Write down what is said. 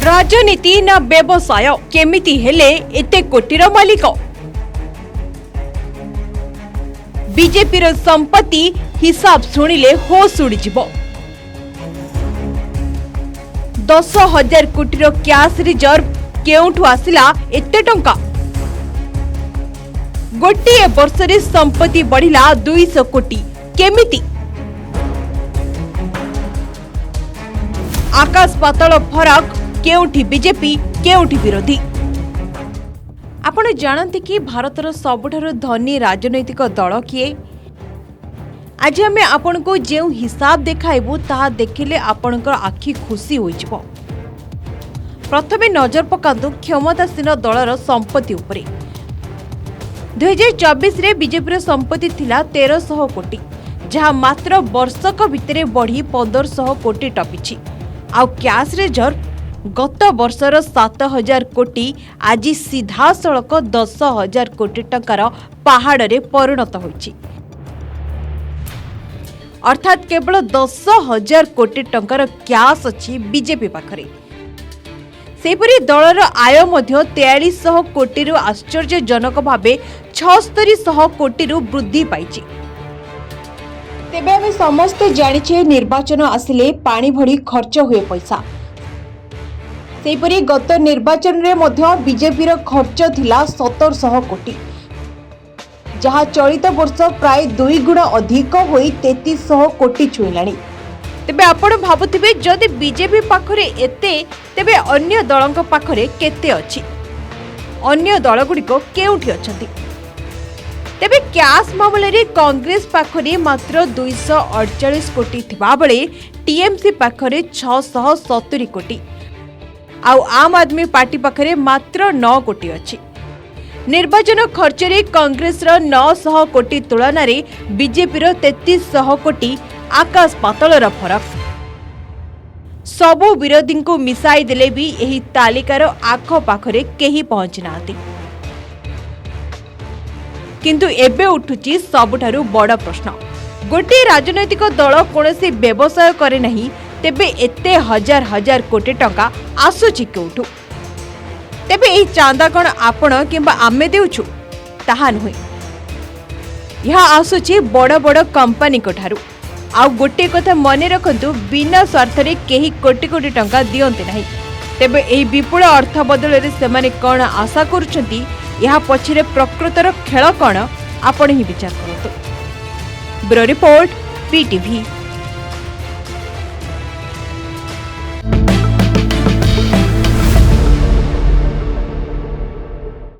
राजनीति ना व्यवसाय केमिति हेले एते कोटीर मालिक। बीजेपी रो संपत्ति हिसाब शुणिले होश उड़ीजिवो। 10,000 कोटीर कैश रिजर्व केउठु आसिला एते टंका। गोटे वर्षरे संपत्ति बढ़िला 200 कोटी केमिति। आकाश पाताल फरक, केउठी बीजेपी केउठी विरोधी। आपण जानते कि भारतर सबुठारु धनी राजनैतिक दल किए। आज आम आपण को जो हिसाब देखाइबू ताहा देखिले आपणकर आखि खुशी होइजिवो। प्रथमे नजर पकांतु क्षमतासीन दलर संपत्ति उपरे। 2024 रे बीजेपी संपत्ति थिला 1300 कोटी, जहाँ मात्र वर्षक भितरे बढ़ी 1500 कोटी टपिछि। आउ कैश रिजर्व गत वर्षर 7,000 कोटी आज सीधा सड़क 10,000 कोटी टंकार पहाड़े परिणत होइछि। अर्थात केवल 10,000 कोटी टंकार कैश अछि बीजेपी पाखरे। सेपरी दलर आय मध्य 4300 कोटी आश्चर्यजनक भावे 7600 कोटी वृद्धि पाइछि। तेबे आमे समस्ते जानिछे निर्वाचन आसिले पानी भड़ी खर्च हुए पैसा। सेपरी गत निर्वाचन रे मध्य बीजेपी रो खर्च थिला 1700 कोटी, जहाँ चलित वर्ष प्राय 2 गुण अधिक होई 3300 कोटी छुईलाणी। तेबे आपण भाबुथिबे जदि बीजेपी पाखरे एते तेबे अन्य दलक पाखरे केते अछि, अन्य दलगुड़िको केउठी अछंती। तेबे कैश मामले रे कांग्रेस पाखरे मात्र 248 कोटी थिबा बेले टीएमसी पाखरे 670 कोटी आउ आम आदमी पार्टी पाखरे मात्र 9 कोटी अछि। निर्वाचन खर्च रे कांग्रेस रो 900 कोटी तुलन रे बीजेपी रो 3300 कोटी आकाश पातलर फरक। सबु विरोधी को मिसाई देले भी एही तालिकार आख पाखरे केही पहुंची नांती। किंतु एबे उठुची सबुठारु बड़ प्रश्न, गोटे राजनैतिक दल कोनोसी व्यवसाय करे नहीं, तेबे एते हजार हजार कोटी टंका आसुची केउठु? तेबे एही चांदा कोन आपण किंबा आमे देउछु? ताहा नुहे, यह आसुची बड़ बड़ कंपनी को ठारू। आउ गोटे कथा मने रखंतु, बिना स्वार्थ रे केही कोटी कोटी टंका दियंते नाही। तेबे एही विपुल अर्थ बदल रे सेमाने कोन आशा करूछंती, यह पछरे प्रकृतर खेल कोन आपण ही विचार करतो। Bureau report, PTV.